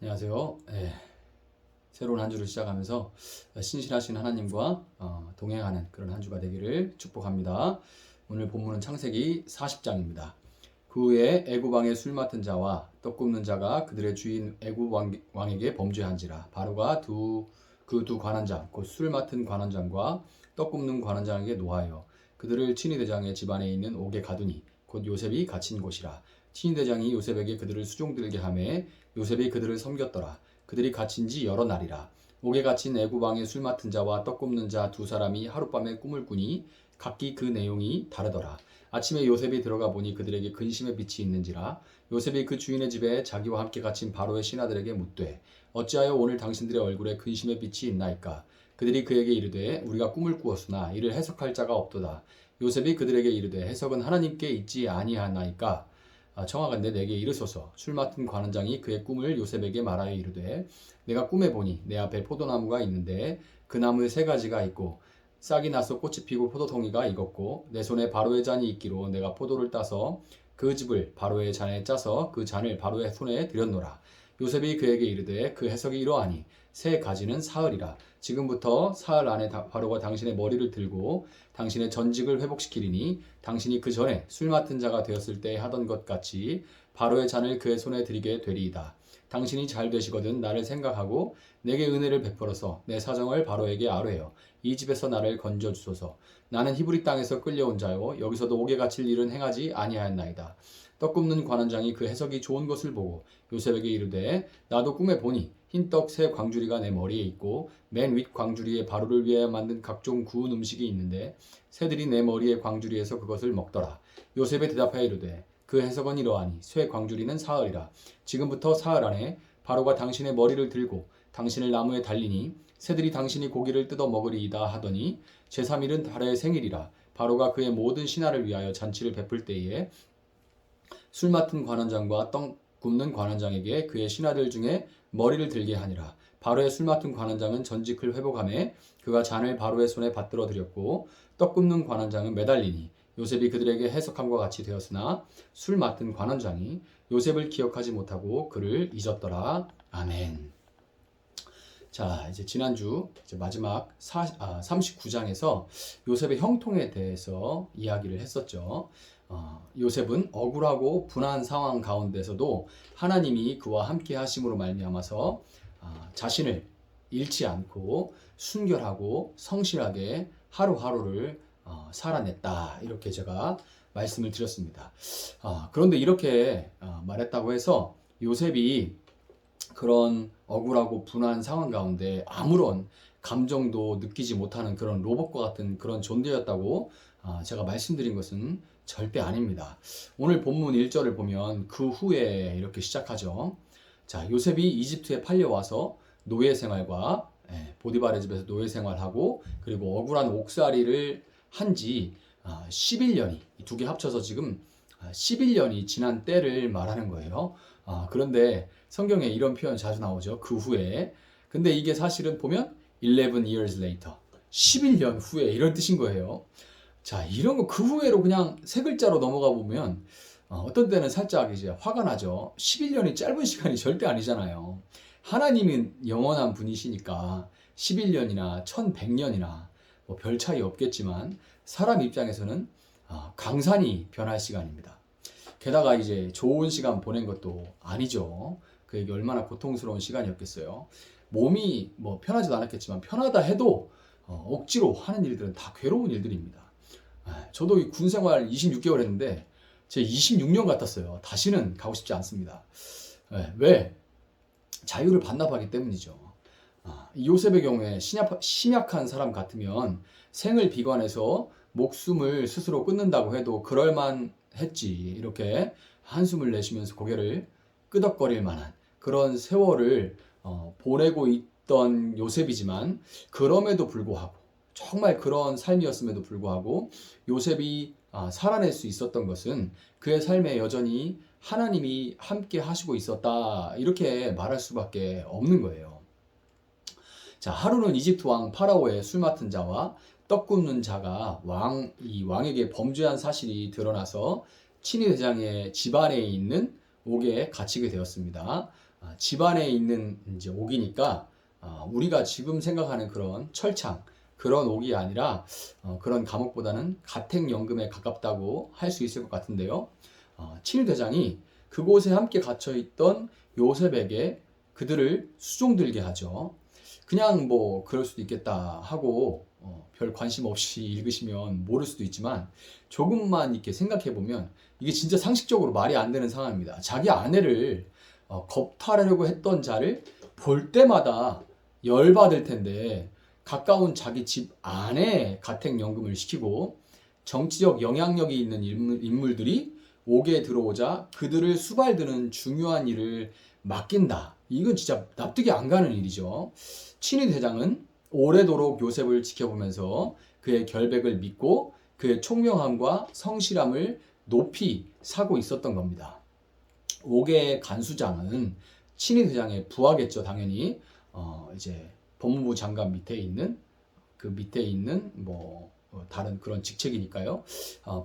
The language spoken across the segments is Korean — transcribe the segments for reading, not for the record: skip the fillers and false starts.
안녕하세요. 새로운 한 주를 시작하면서 신실하신 하나님과 동행하는 그런 한 주가 되기를 축복합니다. 오늘 본문은 창세기 40장입니다. 그 후에 애굽 왕의 술 맡은 자와 떡 굽는 자가 그들의 주인 애굽 왕에게 범죄한지라. 바로가 그 두 관원장 곧 술 맡은 관원장과 떡 굽는 관원장에게 노하여 그들을 친위대장의 집안에 있는 옥에 가두니 곧 요셉이 갇힌 곳이라. 친위대장이 요셉에게 그들을 수종들게 하매 요셉이 그들을 섬겼더라. 그들이 갇힌 지 여러 날이라. 옥에 갇힌 애굽 왕의 술 맡은 자와 떡 굽는 자 두 사람이 하룻밤에 꿈을 꾸니 각기 그 내용이 다르더라. 아침에 요셉이 들어가 보니 그들에게 근심의 빛이 있는지라. 요셉이 그 주인의 집에 자기와 함께 갇힌 바로의 신하들에게 묻되 어찌하여 오늘 당신들의 얼굴에 근심의 빛이 있나이까. 그들이 그에게 이르되 우리가 꿈을 꾸었으나 이를 해석할 자가 없도다. 요셉이 그들에게 이르되 해석은 하나님께 있지 아니하나이까. 청하건대 내게 이르소서. 술 맡은 관원장이 그의 꿈을 요셉에게 말하여 이르되 내가 꿈에 보니 내 앞에 포도나무가 있는데 그 나무에 세 가지가 있고 싹이 나서 꽃이 피고 포도송이가 익었고 내 손에 바로의 잔이 있기로 내가 포도를 따서 그 즙을 바로의 잔에 짜서 그 잔을 바로의 손에 들였노라. 요셉이 그에게 이르되 그 해석이 이러하니 세 가지는 사흘이라. 지금부터 사흘 안에 바로가 당신의 머리를 들고 당신의 전직을 회복시키리니 당신이 그 전에 술 맡은 자가 되었을 때 하던 것 같이 바로의 잔을 그의 손에 들이게 되리이다. 당신이 잘 되시거든 나를 생각하고 내게 은혜를 베풀어서 내 사정을 바로에게 아뢰어 이 집에서 나를 건져 주소서. 나는 히브리 땅에서 끌려온 자요 여기서도 옥에 갇힐 일은 행하지 아니하였나이다. 떡 굽는 관원장이 그 해석이 좋은 것을 보고 요셉에게 이르되 나도 꿈에 보니 흰떡 세 광주리가 내 머리에 있고 맨 윗 광주리에 바로를 위하여 만든 각종 구운 음식이 있는데 새들이 내 머리의 광주리에서 그것을 먹더라. 요셉에 대답하여 이르되 그 해석은 이러하니 쇠 광주리는 사흘이라. 지금부터 사흘 안에 바로가 당신의 머리를 들고 당신을 나무에 달리니 새들이 당신이 고기를 뜯어 먹으리이다 하더니 제3일은 달의 생일이라. 바로가 그의 모든 신하를 위하여 잔치를 베풀 때에 술 맡은 관원장과 떡 굽는 관원장에게 그의 신하들 중에 머리를 들게 하니라. 바로의 술 맡은 관원장은 전직을 회복하며 그가 잔을 바로의 손에 받들어 드렸고 떡 굽는 관원장은 매달리니 요셉이 그들에게 해석함과 같이 되었으나 술 맡은 관원장이 요셉을 기억하지 못하고 그를 잊었더라. 아멘. 자, 이제 지난주 마지막 39장에서 요셉의 형통에 대해서 이야기를 했었죠. 요셉은 억울하고 분한 상황 가운데서도 하나님이 그와 함께 하심으로 말미암아서 자신을 잃지 않고 순결하고 성실하게 하루하루를 살아냈다. 이렇게 제가 말씀을 드렸습니다. 그런데 이렇게 말했다고 해서 요셉이 그런 억울하고 분한 상황 가운데 아무런 감정도 느끼지 못하는 그런 로봇과 같은 그런 존재였다고 제가 말씀드린 것은 절대 아닙니다. 오늘 본문 1절을 보면 그 후에 이렇게 시작하죠. 자, 요셉이 이집트에 팔려와서 노예 생활과 보디발의 집에서 노예 생활하고 그리고 억울한 옥살이를 한 지 11년이 두 개 합쳐서 지금 11년이 지난 때를 말하는 거예요. 그런데 성경에 이런 표현 자주 나오죠. 그 후에. 근데 이게 사실은 보면 11 years later. 11년 후에 이런 뜻인 거예요. 자, 이런 거 그 후에로 그냥 세 글자로 넘어가 보면 어떤 때는 살짝 이제 화가 나죠. 11년이 짧은 시간이 절대 아니잖아요. 하나님은 영원한 분이시니까 11년이나 1100년이나 뭐 별 차이 없겠지만 사람 입장에서는 강산이 변할 시간입니다. 게다가 이제 좋은 시간 보낸 것도 아니죠. 그에게 얼마나 고통스러운 시간이었겠어요. 몸이 뭐 편하지도 않았겠지만 편하다 해도 억지로 하는 일들은 다 괴로운 일들입니다. 저도 이 군 생활 26개월 했는데 제 26년 같았어요. 다시는 가고 싶지 않습니다. 왜? 자유를 반납하기 때문이죠. 요셉의 경우에 심약한 사람 같으면 생을 비관해서 목숨을 스스로 끊는다고 해도 그럴만 했지. 이렇게 한숨을 내쉬면서 고개를 끄덕거릴 만한 그런 세월을 보내고 있던 요셉이지만 그럼에도 불구하고 정말 그런 삶이었음에도 불구하고 요셉이 살아낼 수 있었던 것은 그의 삶에 여전히 하나님이 함께 하시고 있었다. 이렇게 말할 수밖에 없는 거예요. 자, 하루는 이집트 왕 파라오의 술 맡은 자와 떡 굽는 자가 이 왕에게 범죄한 사실이 드러나서 친위 대장의 집안에 있는 옥에 갇히게 되었습니다. 집안에 있는 이제 옥이니까 우리가 지금 생각하는 그런 철창 그런 옥이 아니라 그런 감옥보다는 가택연금에 가깝다고 할 수 있을 것 같은데요. 친위대장이 그곳에 함께 갇혀 있던 요셉에게 그들을 수종들게 하죠. 그냥 뭐 그럴 수도 있겠다 하고 별 관심 없이 읽으시면 모를 수도 있지만 조금만 이렇게 생각해 보면 이게 진짜 상식적으로 말이 안 되는 상황입니다. 자기 아내를 겁탈하려고 했던 자를 볼 때마다 열받을 텐데 가까운 자기 집 안에 가택연금을 시키고 정치적 영향력이 있는 인물들이 옥에 들어오자 그들을 수발드는 중요한 일을 맡긴다. 이건 진짜 납득이 안 가는 일이죠. 친위 대장은 오래도록 요셉을 지켜보면서 그의 결백을 믿고 그의 총명함과 성실함을 높이 사고 있었던 겁니다. 옥의 간수장은 친위 대장의 부하겠죠, 당연히. 이제 법무부 장관 밑에 있는 그 밑에 있는 뭐 다른 그런 직책이니까요.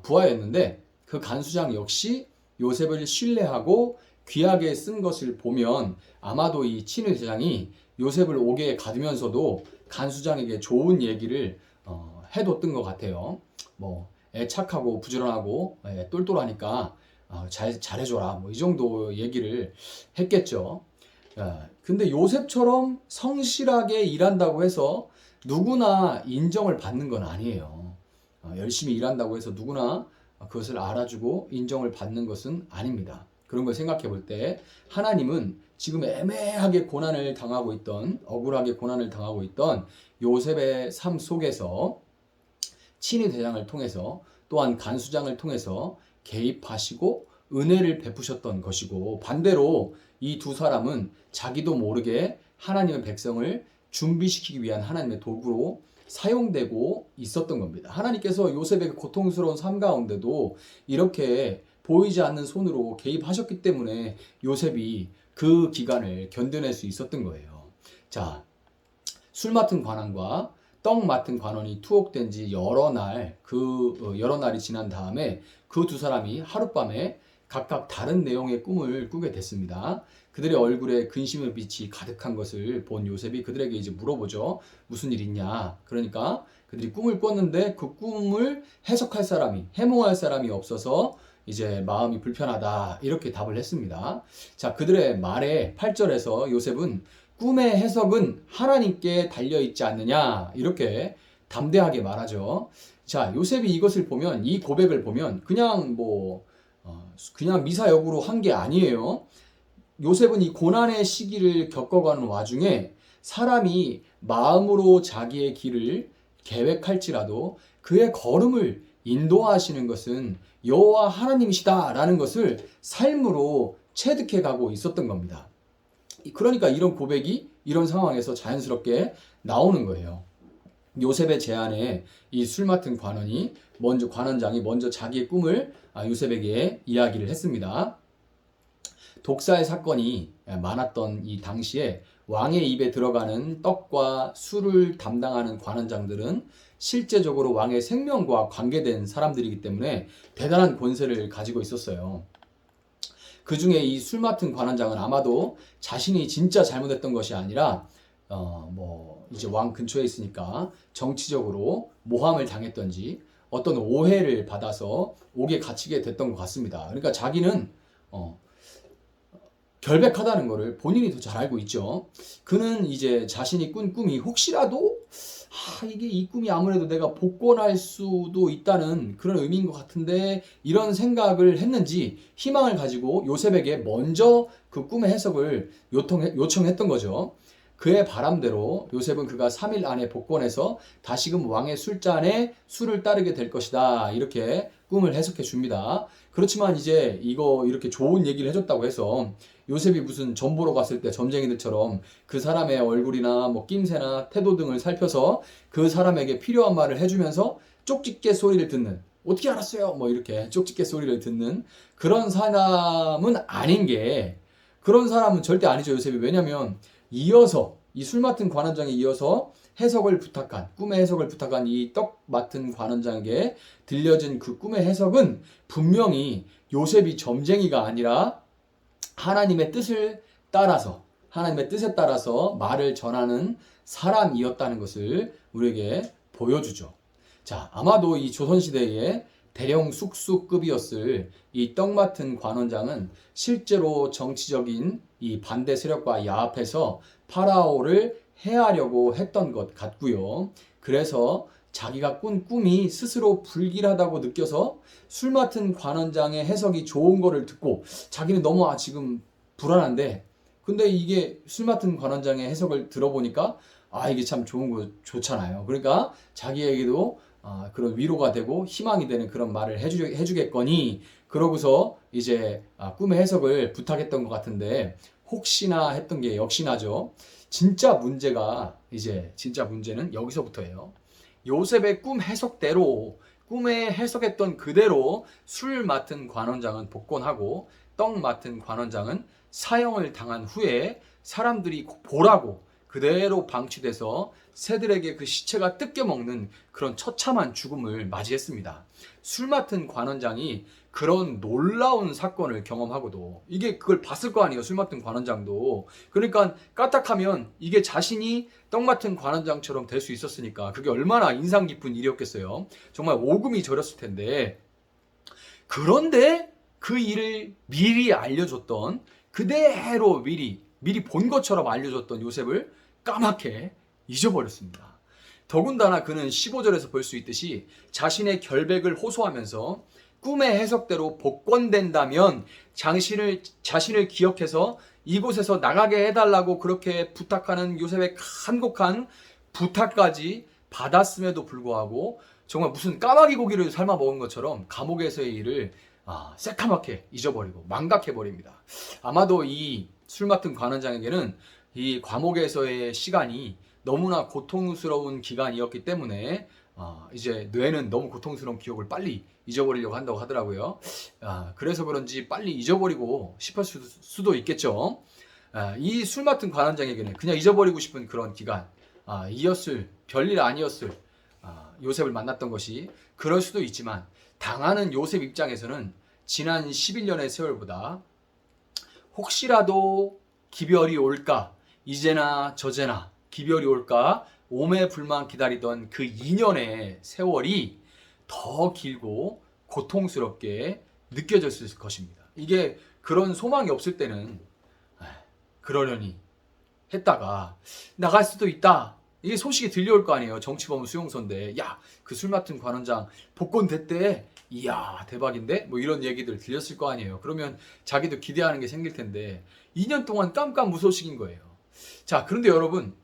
부하였는데 그 간수장 역시 요셉을 신뢰하고 귀하게 쓴 것을 보면 아마도 이 친위 대장이 요셉을 옥에 가두면서도 간수장에게 좋은 얘기를 해뒀던 것 같아요. 뭐 애 착하고 부지런하고 똘똘하니까 잘해줘라 뭐 이 정도 얘기를 했겠죠. 근데 요셉처럼 성실하게 일한다고 해서 누구나 인정을 받는 건 아니에요. 열심히 일한다고 해서 누구나 그것을 알아주고 인정을 받는 것은 아닙니다. 그런 걸 생각해 볼 때 하나님은 지금 애매하게 고난을 당하고 있던 억울하게 고난을 당하고 있던 요셉의 삶 속에서 친위 대장을 통해서 또한 간수장을 통해서 개입하시고 은혜를 베푸셨던 것이고 반대로 이 두 사람은 자기도 모르게 하나님의 백성을 준비시키기 위한 하나님의 도구로 사용되고 있었던 겁니다. 하나님께서 요셉의 고통스러운 삶 가운데도 이렇게 보이지 않는 손으로 개입하셨기 때문에 요셉이 그 기간을 견뎌낼 수 있었던 거예요. 자, 술 맡은 관원과 떡 맡은 관원이 투옥된 지 여러 날이 지난 다음에 그 두 사람이 하룻밤에 각각 다른 내용의 꿈을 꾸게 됐습니다. 그들의 얼굴에 근심의 빛이 가득한 것을 본 요셉이 그들에게 이제 물어보죠. 무슨 일 있냐? 그러니까 그들이 꿈을 꿨는데 그 꿈을 해석할 사람이, 해몽할 사람이 없어서 이제 마음이 불편하다. 이렇게 답을 했습니다. 자, 그들의 말에 8절에서 요셉은 꿈의 해석은 하나님께 달려있지 않느냐. 이렇게 담대하게 말하죠. 자, 요셉이 이것을 보면, 이 고백을 보면 그냥 미사역으로 한 게 아니에요. 요셉은 이 고난의 시기를 겪어가는 와중에 사람이 마음으로 자기의 길을 계획할지라도 그의 걸음을 인도하시는 것은 여호와 하나님이시다라는 것을 삶으로 체득해 가고 있었던 겁니다. 그러니까 이런 고백이 이런 상황에서 자연스럽게 나오는 거예요. 요셉의 제안에 이 술 맡은 관원장이 먼저 자기의 꿈을 요셉에게 이야기를 했습니다. 독살 사건이 많았던 이 당시에 왕의 입에 들어가는 떡과 술을 담당하는 관원장들은 실제적으로 왕의 생명과 관계된 사람들이기 때문에 대단한 권세를 가지고 있었어요. 그 중에 이 술 맡은 관원장은 아마도 자신이 진짜 잘못했던 것이 아니라 이제 왕 근처에 있으니까 정치적으로 모함을 당했던지 어떤 오해를 받아서 옥에 갇히게 됐던 것 같습니다. 그러니까 자기는 결백하다는 것을 본인이 더 잘 알고 있죠. 그는 이제 자신이 꾼 꿈이 혹시라도 이 꿈이 아무래도 내가 복권할 수도 있다는 그런 의미인 것 같은데 이런 생각을 했는지 희망을 가지고 요셉에게 먼저 그 꿈의 해석을 요청했던 거죠. 그의 바람대로 요셉은 그가 3일 안에 복권해서 다시금 왕의 술잔에 술을 따르게 될 것이다. 이렇게 꿈을 해석해 줍니다. 그렇지만 이제 이렇게 좋은 얘기를 해줬다고 해서 요셉이 무슨 점 보러 갔을 때 점쟁이들처럼 그 사람의 얼굴이나 뭐 낌새나 태도 등을 살펴서 그 사람에게 필요한 말을 해주면서 쪽집게 소리를 듣는, 어떻게 알았어요? 뭐 이렇게 쪽집게 소리를 듣는 그런 사람은 아닌 게, 그런 사람은 절대 아니죠, 요셉이. 왜냐면 이어서 이 술 맡은 관원장에 이어서 꿈의 해석을 부탁한 이 떡 맡은 관원장에게 들려진 그 꿈의 해석은 분명히 요셉이 점쟁이가 아니라 하나님의 뜻을 따라서 하나님의 뜻에 따라서 말을 전하는 사람이었다는 것을 우리에게 보여주죠. 자, 아마도 이 조선시대의 대령 숙수급이었을 이 떡 맡은 관원장은 실제로 정치적인 이 반대 세력과 야합해서 파라오를 해하려고 했던 것 같고요. 그래서 자기가 꾼 꿈이 스스로 불길하다고 느껴서 술 맡은 관원장의 해석이 좋은 거를 듣고 자기는 너무 지금 불안한데, 근데 이게 술 맡은 관원장의 해석을 들어보니까 이게 참 좋은 거 좋잖아요. 그러니까 자기에게도 그런 위로가 되고 희망이 되는 그런 말을 해주겠거니 그러고서 이제 꿈의 해석을 부탁했던 것 같은데, 혹시나 했던 게 역시나죠. 진짜 문제는 여기서부터예요. 요셉의 꿈 해석대로, 꿈에 해석했던 그대로 술 맡은 관원장은 복권하고 떡 맡은 관원장은 사형을 당한 후에 사람들이 보라고 그대로 방치돼서 새들에게 그 시체가 뜯겨 먹는 그런 처참한 죽음을 맞이했습니다. 술 맡은 관원장이 그런 놀라운 사건을 경험하고도 이게 그걸 봤을 거 아니에요. 술 맡은 관원장도. 그러니까 까딱하면 이게 자신이 떡 맡은 관원장처럼 될 수 있었으니까 그게 얼마나 인상 깊은 일이었겠어요. 정말 오금이 저렸을 텐데, 그런데 그 일을 미리 알려줬던, 그대로 미리 본 것처럼 알려줬던 요셉을 까맣게 잊어버렸습니다. 더군다나 그는 15절에서 볼 수 있듯이 자신의 결백을 호소하면서 꿈의 해석대로 복권된다면 자신을 기억해서 이곳에서 나가게 해달라고 그렇게 부탁하는 요셉의 간곡한 부탁까지 받았음에도 불구하고 정말 무슨 까마귀 고기를 삶아 먹은 것처럼 감옥에서의 일을 새카맣게 잊어버리고 망각해버립니다. 아마도 이 술 맡은 관원장에게는 이 감옥에서의 시간이 너무나 고통스러운 기간이었기 때문에 이제 뇌는 너무 고통스러운 기억을 빨리 잊어버리려고 한다고 하더라고요. 그래서 그런지 빨리 잊어버리고 싶었을 수도 있겠죠. 이 술 맡은 관원장에게는 그냥 잊어버리고 싶은 그런 기간, 별일 아니었을 요셉을 만났던 것이 그럴 수도 있지만, 당하는 요셉 입장에서는 지난 11년의 세월보다 혹시라도 기별이 올까, 이제나 저제나 기별이 올까 오매불만 기다리던 그 2년의 세월이 더 길고 고통스럽게 느껴졌을 것입니다. 이게 그런 소망이 없을 때는 그러려니 했다가 나갈 수도 있다, 이게 소식이 들려올 거 아니에요. 정치범 수용소인데, 그 술 맡은 관원장 복권됐대, 이야 대박인데, 뭐 이런 얘기들 들렸을 거 아니에요. 그러면 자기도 기대하는 게 생길 텐데 2년 동안 깜깜무소식인 거예요. 자, 그런데 여러분,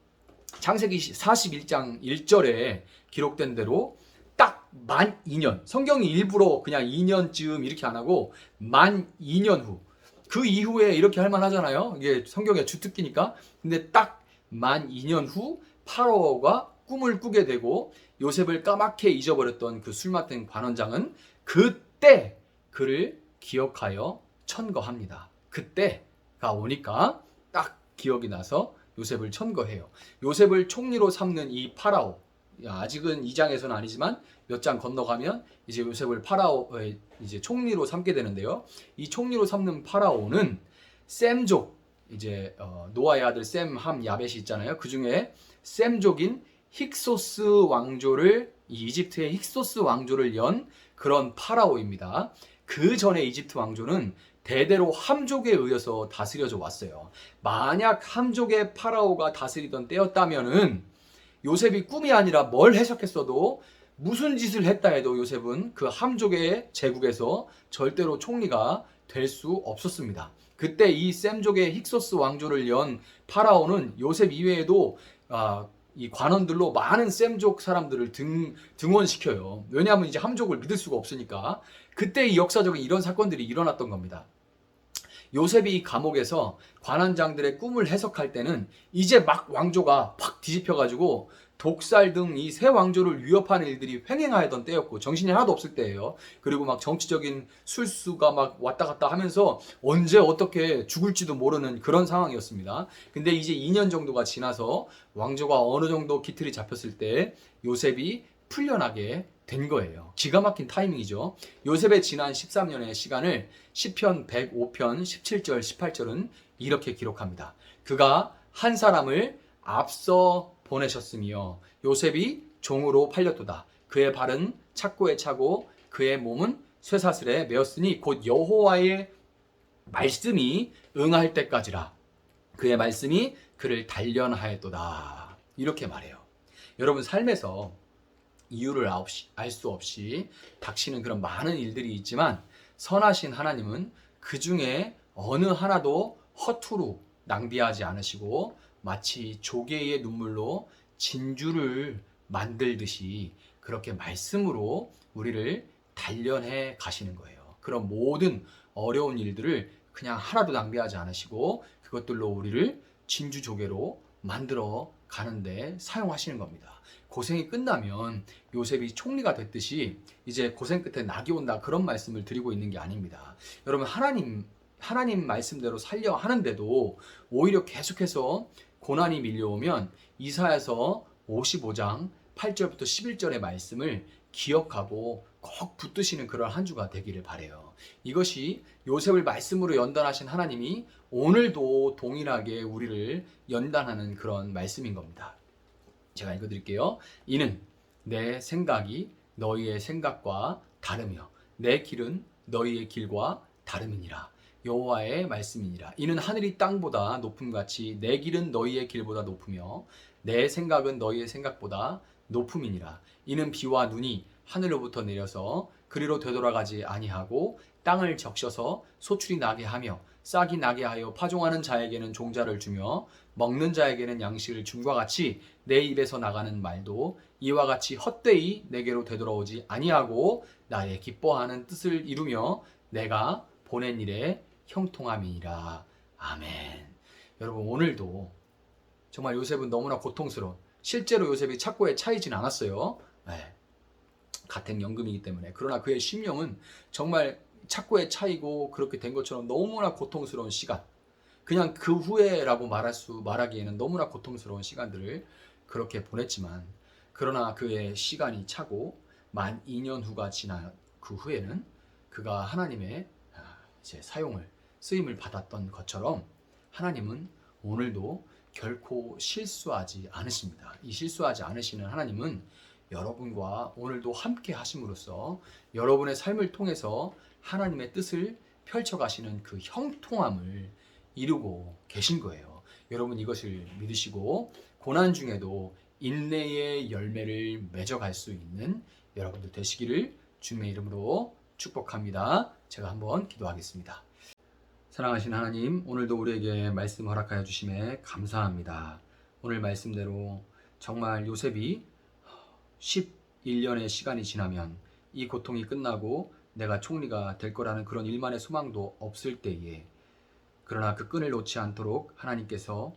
창세기 41장 1절에 기록된 대로 딱 만 2년, 성경이 일부러 그냥 2년쯤 이렇게 안 하고 만 2년 후, 그 이후에 이렇게 할 만하잖아요. 이게 성경의 주특기니까. 근데 딱 만 2년 후 파라오가 꿈을 꾸게 되고 요셉을 까맣게 잊어버렸던 그 술 맡은 관원장은 그때 그를 기억하여 천거합니다. 그때가 오니까 딱 기억이 나서 요셉을 천거해요. 요셉을 총리로 삼는 이 파라오, 아직은 2장에서는 아니지만 몇 장 건너가면 이제 요셉을 파라오의 이제 총리로 삼게 되는데요. 이 총리로 삼는 파라오는 셈족, 이제 노아의 아들 셈, 함, 야벳이 있잖아요. 그 중에 셈족인 힉소스 왕조를, 이 이집트의 힉소스 왕조를 연 그런 파라오입니다. 그 전에 이집트 왕조는 대대로 함족에 의해서 다스려져 왔어요. 만약 함족의 파라오가 다스리던 때였다면은 요셉이 꿈이 아니라 뭘 해석했어도, 무슨 짓을 했다 해도 요셉은 그 함족의 제국에서 절대로 총리가 될 수 없었습니다. 그때 이 셈족의 힉소스 왕조를 연 파라오는 요셉 이외에도 이 관원들로 많은 셈족 사람들을 등원시켜요. 왜냐하면 이제 함족을 믿을 수가 없으니까. 그때 이 역사적인 이런 사건들이 일어났던 겁니다. 요셉이 이 감옥에서 관원장들의 꿈을 해석할 때는 이제 막 왕조가 팍 뒤집혀가지고 독살 등 이 새 왕조를 위협하는 일들이 횡행하던 때였고, 정신이 하나도 없을 때예요. 그리고 막 정치적인 술수가 막 왔다 갔다 하면서 언제 어떻게 죽을지도 모르는 그런 상황이었습니다. 근데 이제 2년 정도가 지나서 왕조가 어느 정도 기틀이 잡혔을 때 요셉이 풀려나게 된 거예요. 기가 막힌 타이밍이죠. 요셉의 지난 13년의 시간을 시편 105편 17절 18절은 이렇게 기록합니다. 그가 한 사람을 앞서 보내셨으며 요셉이 종으로 팔렸도다. 그의 발은 착고에 차고 그의 몸은 쇠사슬에 매었으니 곧 여호와의 말씀이 응할 때까지라. 그의 말씀이 그를 단련하였도다. 이렇게 말해요. 여러분, 삶에서 이유를 알 수 없이 닥치는 그런 많은 일들이 있지만 선하신 하나님은 그 중에 어느 하나도 허투루 낭비하지 않으시고 마치 조개의 눈물로 진주를 만들듯이 그렇게 말씀으로 우리를 단련해 가시는 거예요. 그런 모든 어려운 일들을 그냥 하나도 낭비하지 않으시고 그것들로 우리를 진주 조개로 만들어 가는데 사용하시는 겁니다. 고생이 끝나면 요셉이 총리가 됐듯이 이제 고생 끝에 낙이 온다, 그런 말씀을 드리고 있는 게 아닙니다. 여러분, 하나님 말씀대로 살려 하는데도 오히려 계속해서 고난이 밀려오면 이사야서 55장 8절부터 11절의 말씀을 기억하고 꼭 붙드시는 그런 한 주가 되기를 바라요. 이것이 요셉을 말씀으로 연단하신 하나님이 오늘도 동일하게 우리를 연단하는 그런 말씀인 겁니다. 제가 읽어드릴게요. 이는 내 생각이 너희의 생각과 다르며 내 길은 너희의 길과 다름이니라. 여호와의 말씀이니라. 이는 하늘이 땅보다 높음같이 내 길은 너희의 길보다 높으며 내 생각은 너희의 생각보다 높음이니라. 이는 비와 눈이 하늘로부터 내려서 그리로 되돌아가지 아니하고 땅을 적셔서 소출이 나게 하며 싹이 나게 하여 파종하는 자에게는 종자를 주며 먹는 자에게는 양식을 줌과 같이 내 입에서 나가는 말도 이와 같이 헛되이 내게로 되돌아오지 아니하고 나의 기뻐하는 뜻을 이루며 내가 보낸 일에 형통함이니라. 아멘. 여러분, 오늘도 정말 요셉은 너무나 고통스러운, 실제로 요셉이 착고에 차이진 않았어요. 네. 가택연금이기 때문에. 그러나 그의 심령은 정말 착고에 차이고 그렇게 된 것처럼 너무나 고통스러운 시간, 그냥 그 후에라고 말하기에는 너무나 고통스러운 시간들을 그렇게 보냈지만, 그러나 그의 시간이 차고 만 2년 후가 지난 그 후에는 그가 하나님의 이제 쓰임을 받았던 것처럼 하나님은 오늘도 결코 실수하지 않으십니다. 이 실수하지 않으시는 하나님은 여러분과 오늘도 함께 하심으로써 여러분의 삶을 통해서 하나님의 뜻을 펼쳐가시는 그 형통함을 이루고 계신 거예요. 여러분, 이것을 믿으시고 고난 중에도 인내의 열매를 맺어갈 수 있는 여러분들 되시기를 주님의 이름으로 축복합니다. 제가 한번 기도하겠습니다. 사랑하신 하나님, 오늘도 우리에게 말씀 허락하여 주심에 감사합니다. 오늘 말씀대로 정말 요셉이 11년의 시간이 지나면 이 고통이 끝나고 내가 총리가 될 거라는 그런 일만의 소망도 없을 때에, 그러나 그 끈을 놓지 않도록 하나님께서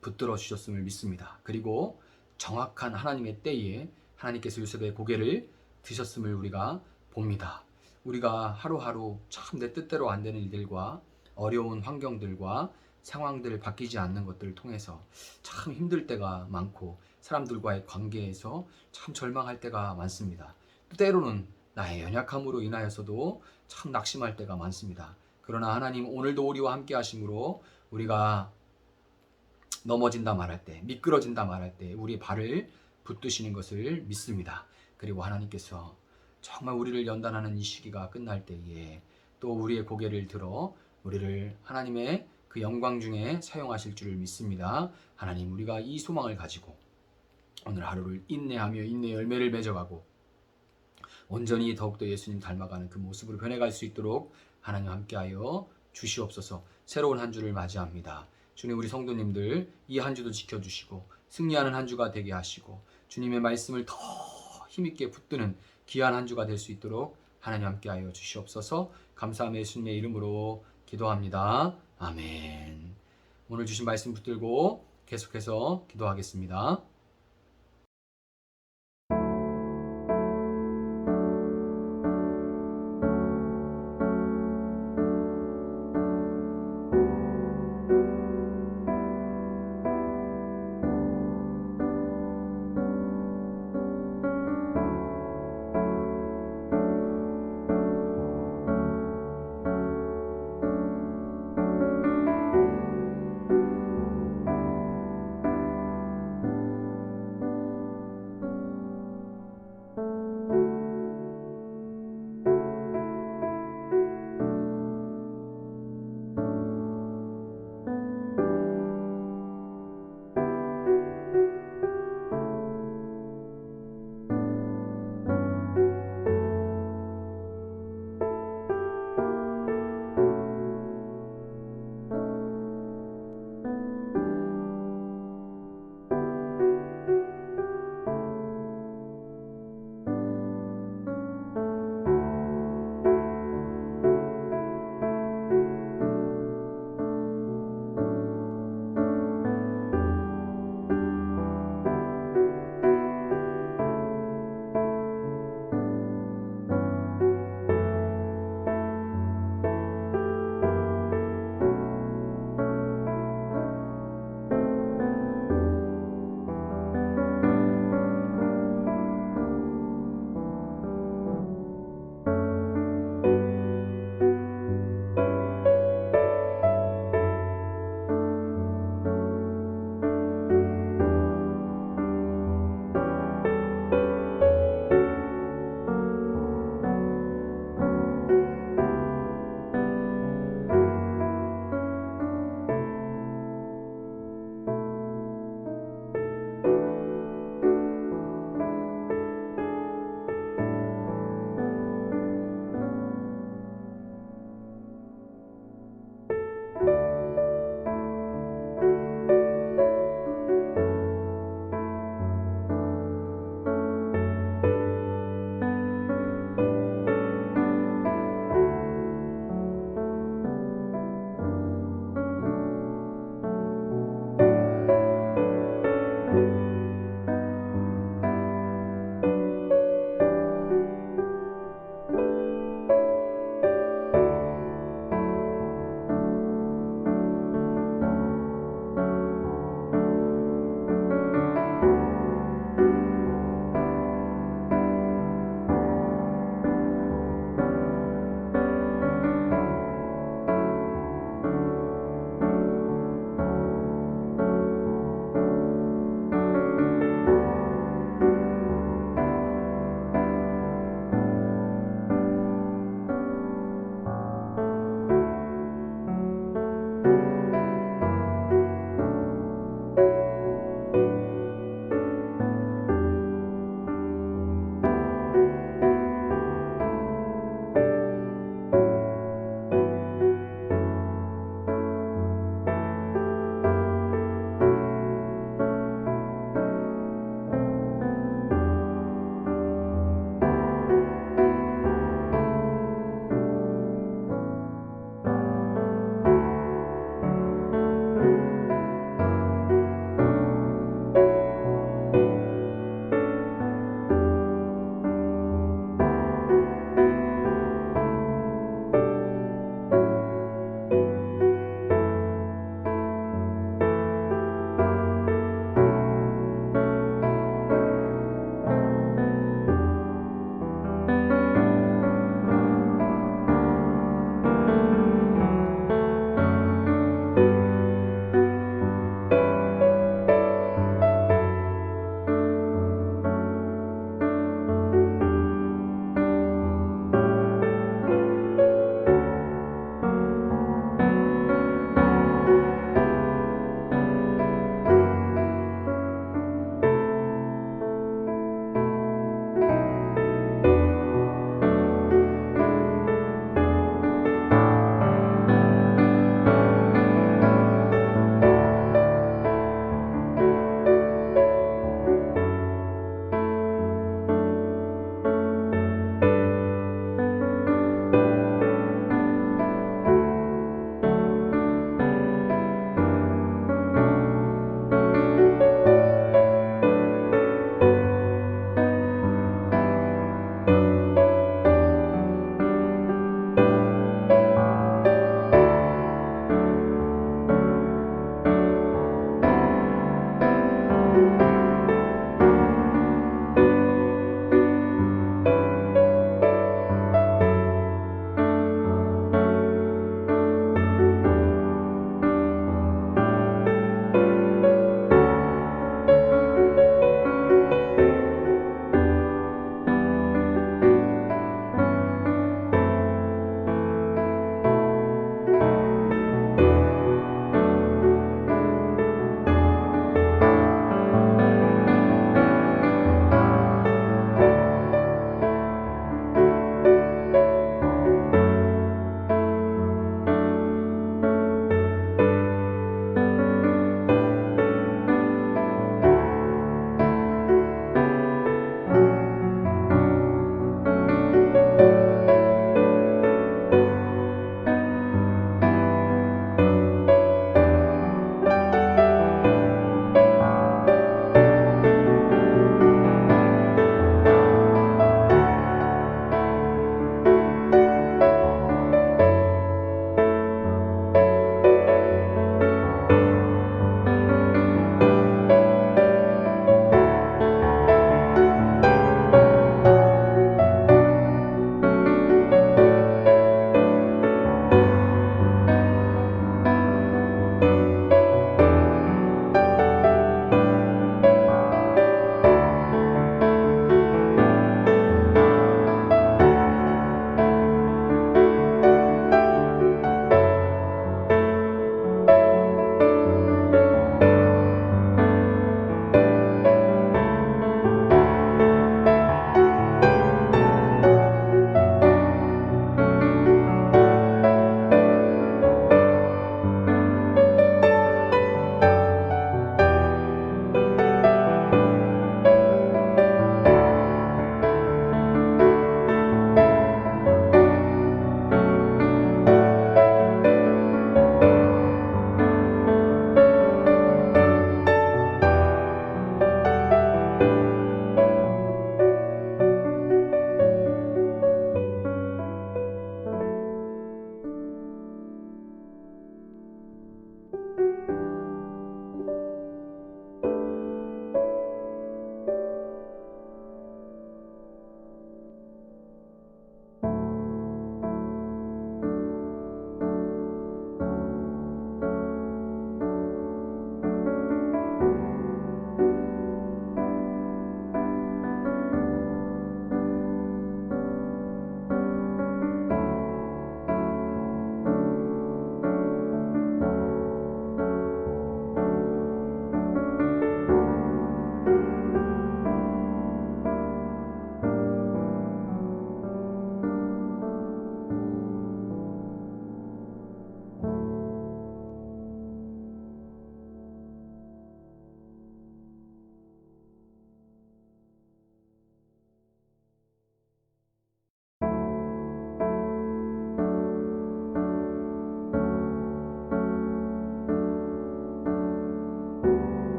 붙들어 주셨음을 믿습니다. 그리고 정확한 하나님의 때에 하나님께서 요셉의 고개를 드셨음을 우리가 봅니다. 우리가 하루하루 참 내 뜻대로 안 되는 일들과 어려운 환경들과 상황들, 바뀌지 않는 것들을 통해서 참 힘들 때가 많고 사람들과의 관계에서 참 절망할 때가 많습니다. 때로는 나의 연약함으로 인하여서도 참 낙심할 때가 많습니다. 그러나 하나님, 오늘도 우리와 함께 하심으로 우리가 넘어진다 말할 때, 미끄러진다 말할 때 우리의 발을 붙드시는 것을 믿습니다. 그리고 하나님께서 정말 우리를 연단하는 이 시기가 끝날 때에 또 우리의 고개를 들어 우리를 하나님의 그 영광 중에 사용하실 줄을 믿습니다. 하나님, 우리가 이 소망을 가지고 오늘 하루를 인내하며 인내 열매를 맺어가고 온전히 더욱더 예수님 닮아가는 그 모습으로 변해갈 수 있도록 하나님 함께하여 주시옵소서. 새로운 한 주를 맞이합니다. 주님, 우리 성도님들 이 한 주도 지켜주시고 승리하는 한 주가 되게 하시고 주님의 말씀을 더 힘있게 붙드는 귀한 한 주가 될 수 있도록 하나님 함께하여 주시옵소서. 감사함의 예수님의 이름으로 기도합니다. 아멘. 오늘 주신 말씀 붙들고 계속해서 기도하겠습니다.